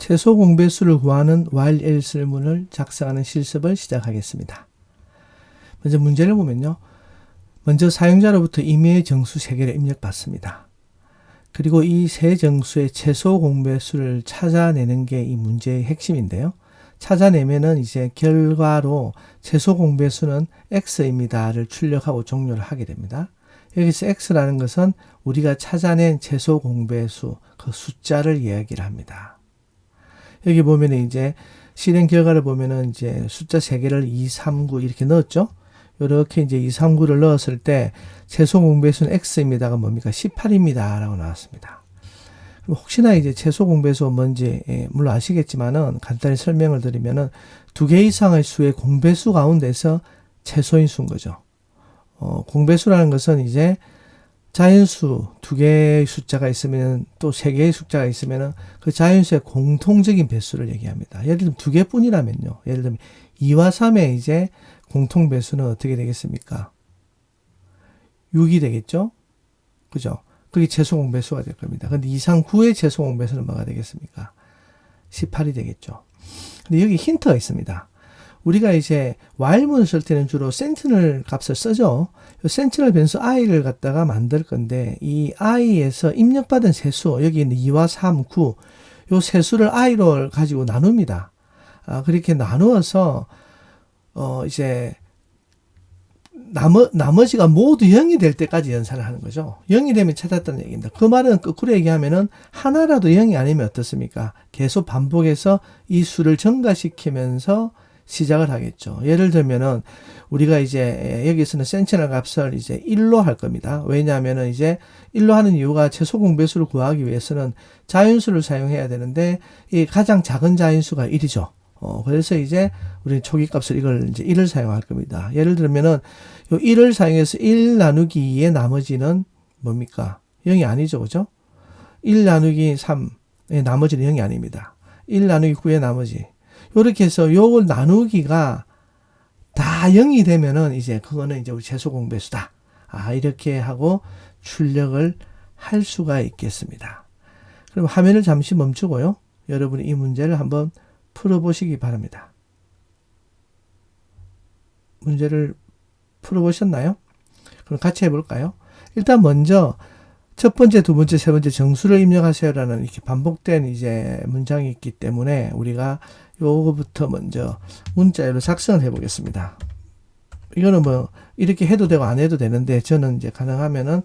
최소 공배수를 구하는 while else 문을 작성하는 실습을 시작하겠습니다. 먼저 문제를 보면요. 먼저 사용자로부터 임의의 정수 3개를 입력받습니다. 그리고 이 세 정수의 최소 공배수를 찾아내는 게 이 문제의 핵심인데요. 찾아내면은 이제 결과로 최소 공배수는 x입니다를 출력하고 종료를 하게 됩니다. 여기서 x라는 것은 우리가 찾아낸 최소 공배수 그 숫자를 이야기를 합니다. 여기 보면은 이제 실행 결과를 보면은 이제 숫자 3개를 2, 3, 9 이렇게 넣었죠. 이렇게 이제 2, 3, 9를 넣었을 때 최소 공배수는 x입니다가 뭡니까? 18입니다. 라고 나왔습니다. 그럼 혹시나 이제 최소 공배수가 뭔지 물론 아시겠지만은 간단히 설명을 드리면은 2개 이상의 수의 공배수 가운데서 최소인 수인 거죠. 공배수라는 것은 이제 자연수 2개의 숫자가 있으면 또 3개의 숫자가 있으면은 그 자연수의 공통적인 배수를 얘기합니다. 예를 들면 2개뿐이라면요. 예를 들면 2와 3의 이제 공통 배수는 어떻게 되겠습니까? 6이 되겠죠? 그죠? 그게 최소 공배수가 될 겁니다. 근데 2, 3, 9의 최소 공배수는 뭐가 되겠습니까? 18이 되겠죠. 근데 여기 힌트가 있습니다. 우리가 이제 while문을 쓸 때는 주로 센티널 값을 쓰죠. 센티널 변수 i를 갖다가 만들 건데 이 i에서 입력받은 세수, 여기 있는 2와 3, 9, 요 세수를 i로 가지고 나눕니다. 그렇게 나누어서 이제 나머지가 모두 0이 될 때까지 연산을 하는 거죠. 0이 되면 찾았다는 얘기입니다. 그 말은 거꾸로 얘기하면은 하나라도 0이 아니면 어떻습니까? 계속 반복해서 이 수를 증가시키면서 시작을 하겠죠. 예를 들면은 우리가 이제 여기서는 센티널 값을 이제 1로 할 겁니다. 왜냐하면은 이제 1로 하는 이유가 최소 공배수를 구하기 위해서는 자연수를 사용해야 되는데 이 가장 작은 자연수가 1이죠. 그래서 이제 우리는 초기 값을 이걸 이제 1을 사용할 겁니다. 예를 들면은 요 1을 사용해서 1 나누기 2의 나머지는 뭡니까? 0이 아니죠. 그죠? 1 나누기 3의 나머지는 0이 아닙니다. 1 나누기 9의 나머지. 요렇게 해서 요걸 나누기가 다 0이 되면은 이제 그거는 이제 우리 최소 공배수다. 이렇게 하고 출력을 할 수가 있겠습니다. 그럼 화면을 잠시 멈추고요. 여러분이 이 문제를 한번 풀어보시기 바랍니다. 문제를 풀어보셨나요? 그럼 같이 해볼까요? 일단 먼저 첫 번째, 두 번째, 세 번째 정수를 입력하세요라는 이렇게 반복된 이제 문장이 있기 때문에 우리가 요거부터 먼저 문자열로 작성을 해보겠습니다. 이거는 뭐 이렇게 해도 되고 안 해도 되는데 저는 이제 가능하면은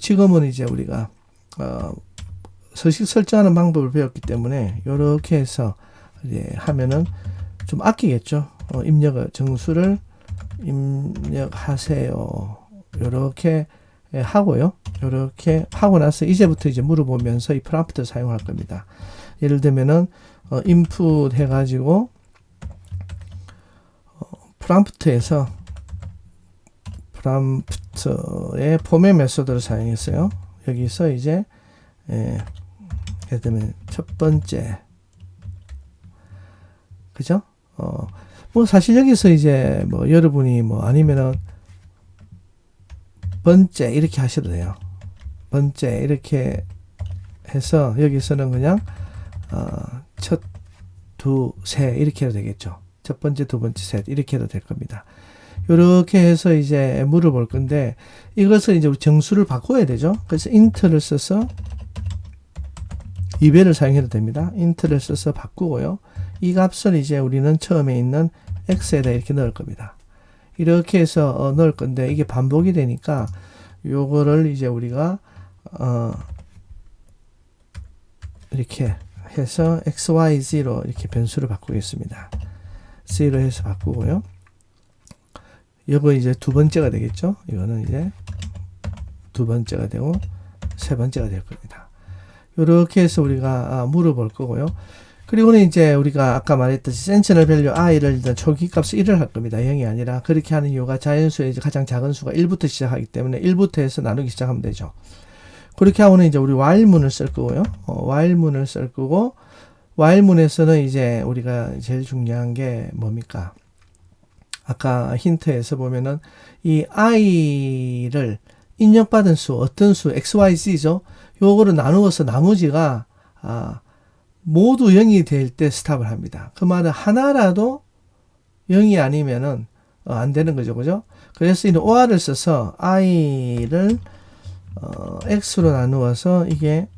지금은 이제 우리가 서식 설정하는 방법을 배웠기 때문에 이렇게 해서 이제 하면은 좀 아끼겠죠. 입력을 정수를 입력하세요. 이렇게 하고요. 이렇게 하고 나서 이제부터 이제 물어보면서 이 프롬프트를 사용할 겁니다. 예를 들면은 인풋 해가지고 프롬프트에서 프롬프트의 포맷 메소드를 사용했어요. 여기서 이제 예를 들면 첫 번째, 그죠? 뭐 사실 여기서 이제 뭐 여러분이 뭐 아니면은 번째 이렇게 하셔도 돼요. 번째 이렇게 해서 여기서는 그냥 첫, 두, 셋 이렇게 해도 되겠죠. 첫 번째, 두 번째, 셋 이렇게 해도 될 겁니다. 이렇게 해서 이제 물어볼 건데 이것을 이제 정수를 바꿔야 되죠. 그래서 int를 써서 이배를 사용해도 됩니다. int를 써서 바꾸고요. 이 값을 이제 우리는 처음에 있는 x에다 이렇게 넣을 겁니다. 이렇게 해서 넣을 건데 이게 반복이 되니까 요거를 이제 우리가 이렇게 해서 xy0 이렇게 변수를 바꾸겠습니다. 0 해서 바꾸고요. 요거 이제 두 번째가 되겠죠. 이거는 이제 두 번째가 되고 세 번째가 될 겁니다. 요렇게 해서 우리가 물어볼 거고요. 그리고는 이제 우리가 아까 말했듯이 센티널 밸류 i를 일단 초기 값을 1을 할 겁니다. 0이 아니라. 그렇게 하는 이유가 자연수의 이제 가장 작은 수가 1부터 시작하기 때문에 1부터 해서 나누기 시작하면 되죠. 그렇게 하고는 이제 우리 while문을 쓸 거고요. while문을 쓸 거고 while문에서는 이제 우리가 제일 중요한 게 뭡니까? 아까 힌트에서 보면은 이 i를 입력받은 수, 어떤 수, xyz죠. 요거를 나누어서 나머지가 모두 0이 될 때 스탑을 합니다. 그 말은 하나라도 0이 아니면은 안 되는 거죠. 그죠? 그래서 이는 OR을 써서 i를 x로 나누어서 이게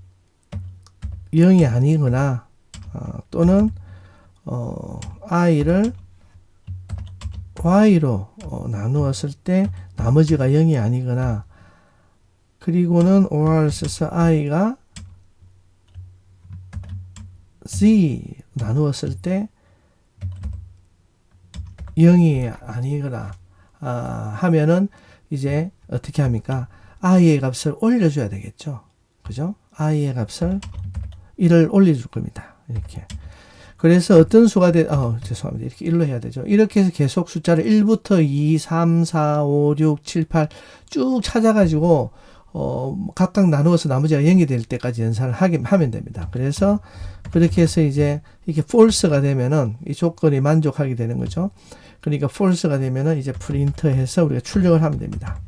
0이 아니거나 또는 i를 y로 나누었을 때 나머지가 0이 아니거나 그리고는 OR을 써서 i가 z 나누었을 때 0이 아니거나 하면은 이제 어떻게 합니까? i의 값을 올려줘야 되겠죠. 그죠? i의 값을 1을 올려줄 겁니다. 이렇게. 그래서 어떤 수가 죄송합니다. 이렇게 1로 해야 되죠. 이렇게 해서 계속 숫자를 1부터 2, 3, 4, 5, 6, 7, 8 쭉 찾아가지고 각각 나누어서 나머지가 0이 될 때까지 연산을 하면 됩니다. 그래서 그렇게 해서 이제 이게 false가 되면은 이 조건이 만족하게 되는 거죠. 그러니까 false가 되면은 이제 프린트해서 우리가 출력을 하면 됩니다.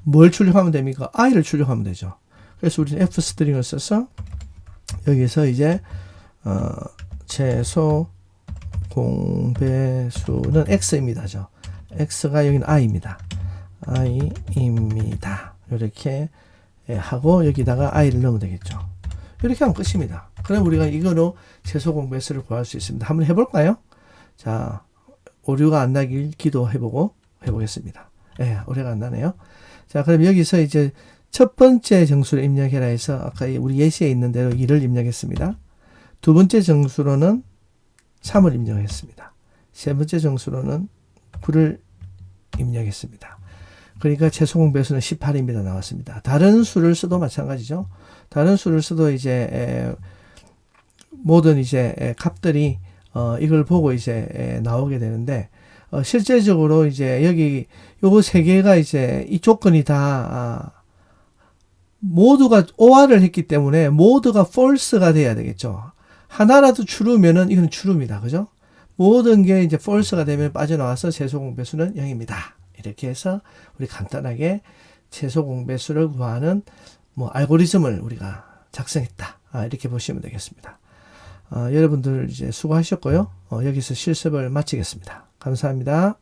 뭘 출력하면 됩니까? i를 출력하면 되죠. 그래서 우리는 f 스트링을 써서 여기서 이제 최소 공배수는 x입니다. x가 여기는 i입니다. i입니다. 이렇게 하고 여기다가 i를 넣으면 되겠죠. 이렇게 하면 끝입니다. 그럼 우리가 이거로 최소 공배수를 구할 수 있습니다. 한번 해볼까요? 자, 오류가 안 나길 해보겠습니다. 오류가 안 나네요. 자, 그럼 여기서 이제 첫 번째 정수를 입력해라 해서 아까 우리 예시에 있는 대로 2를 입력했습니다. 두 번째 정수로는 3을 입력했습니다. 세 번째 정수로는 9를 입력했습니다. 그러니까 최소 공배수는 18입니다. 나왔습니다. 다른 수를 써도 마찬가지죠. 다른 수를 써도 이제 모든 이제 값들이 이걸 보고 이제 나오게 되는데 실제적으로 이제 여기 요거 세 개가 이제 이 조건이 다 모두가 OR을 했기 때문에 모두가 false가 돼야 되겠죠. 하나라도 true면은 이거는 true입니다. 그죠? 모든 게 이제 false가 되면 빠져나와서 최소 공배수는 0입니다. 이렇게 해서 우리 간단하게 최소 공배수를 구하는 알고리즘을 우리가 작성했다. 이렇게 보시면 되겠습니다. 여러분들 이제 수고하셨고요. 여기서 실습을 마치겠습니다. 감사합니다.